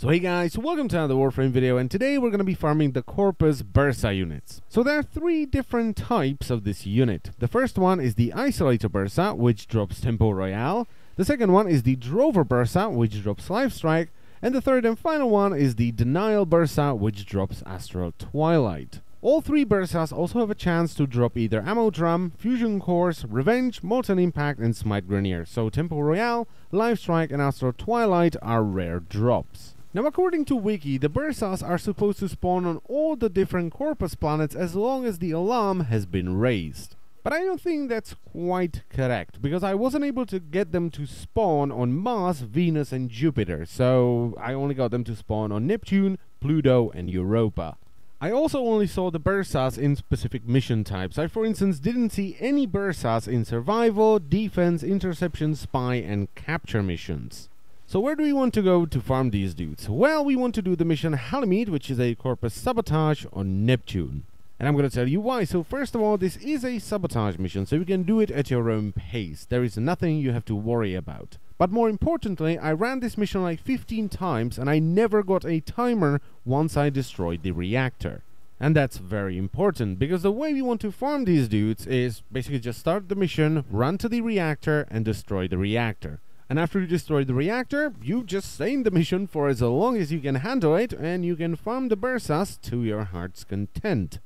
So hey guys, welcome to another Warframe video, and today we're going to be farming the Corpus Bursa units. So there are three different types of this unit. The first one is the Isolator Bursa, which drops Tempo Royale. The second one is the Drover Bursa, which drops Life Strike. And the third and final one is the Denial Bursa, which drops Astral Twilight. All three Bursas also have a chance to drop either Ammo Drum, Fusion Cores, Revenge, Molten Impact, and Smite Grenier. So Tempo Royale, Life Strike, and Astral Twilight are rare drops. Now, according to Wiki, the Bursas are supposed to spawn on all the different Corpus planets as long as the alarm has been raised. But I don't think that's quite correct, because I wasn't able to get them to spawn on Mars, Venus, and Jupiter, so I only got them to spawn on Neptune, Pluto, and Europa. I also only saw the Bursas in specific mission types. I, for instance, didn't see any Bursas in Survival, Defense, Interception, Spy, and Capture missions. So where do we want to go to farm these dudes? Well, we want to do the mission Halimede, which is a Corpus Sabotage on Neptune. And I'm going to tell you why. So first of all, this is a sabotage mission, so you can do it at your own pace. There is nothing you have to worry about. But more importantly, I ran this mission like 15 times, and I never got a timer once I destroyed the reactor. And that's very important, because the way we want to farm these dudes is basically just start the mission, run to the reactor, and destroy the reactor. And after you destroy the reactor, you just stay in the mission for as long as you can handle it, and you can farm the Bursas to your heart's content.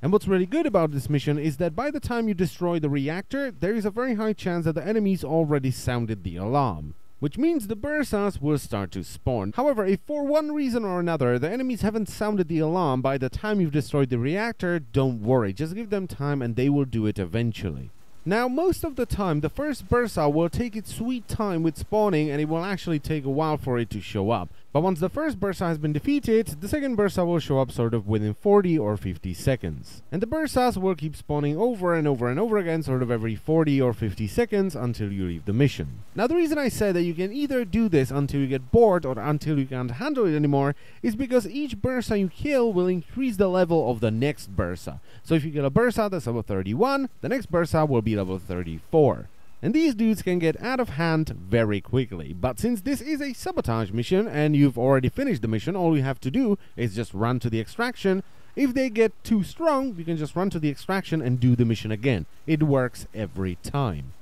And what's really good about this mission is that by the time you destroy the reactor, there is a very high chance that the enemies already sounded the alarm, which means the Bursas will start to spawn. However, if for one reason or another the enemies haven't sounded the alarm by the time you've destroyed the reactor, don't worry, just give them time and they will do it eventually. Now, most of the time, the first Bursa will take its sweet time with spawning, and it will actually take a while for it to show up. But once the first Bursa has been defeated, the second Bursa will show up sort of within 40 or 50 seconds. And the Bursas will keep spawning over and over and over again, sort of every 40 or 50 seconds until you leave the mission. Now, the reason I said that you can either do this until you get bored or until you can't handle it anymore is because each Bursa you kill will increase the level of the next Bursa. So if you kill a Bursa that's level 31, the next Bursa will be level 34. And these dudes can get out of hand very quickly. But since this is a sabotage mission and you've already finished the mission, all you have to do is just run to the extraction. If they get too strong, you can just run to the extraction and do the mission again. It works every time.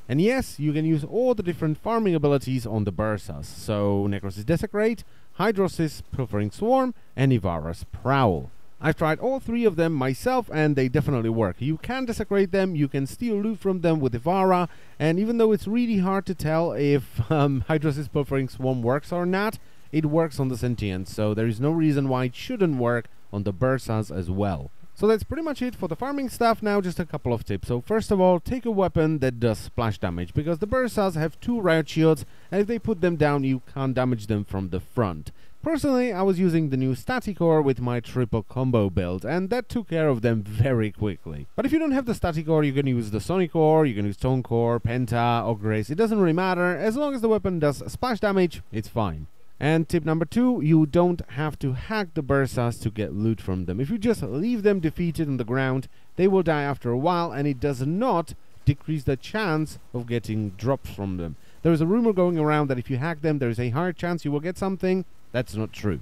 And yes, you can use all the different farming abilities on the Bursas. So Necrosis Desecrate, Hydrosis Pilfering Swarm, and Ivara's Prowl. I've tried all three of them myself, and they definitely work. You can desecrate them, you can steal loot from them with Ivara, and even though it's really hard to tell if Hydrosis Pilfering Swarm works or not, it works on the Sentients, so there is no reason why it shouldn't work on the Bursas as well. So that's pretty much it for the farming stuff. Now just a couple of tips. So first of all, take a weapon that does splash damage, because the Bursas have 2 riot shields, and if they put them down, you can't damage them from the front. Personally, I was using the new Staticore with my triple combo build, and that took care of them very quickly. But if you don't have the Staticore, you can use the Sonicore, you can use Stonecore, Penta, or Grace. It doesn't really matter. As long as the weapon does splash damage, it's fine. And tip number 2, you don't have to hack the Bursas to get loot from them. If you just leave them defeated on the ground, they will die after a while, and it does not decrease the chance of getting drops from them. There is a rumor going around that if you hack them, there is a higher chance you will get something. That's not true.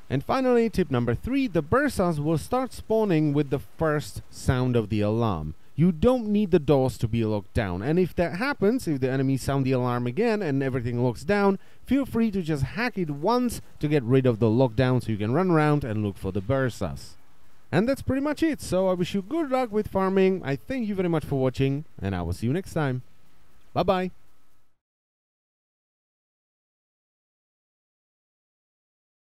And finally, tip number 3, the Bursas will start spawning with the first sound of the alarm. You don't need the doors to be locked down, and if that happens, if the enemies sound the alarm again and everything locks down, feel free to just hack it once to get rid of the lockdown so you can run around and look for the Bursas. And that's pretty much it, so I wish you good luck with farming. I thank you very much for watching, and I will see you next time. Bye bye.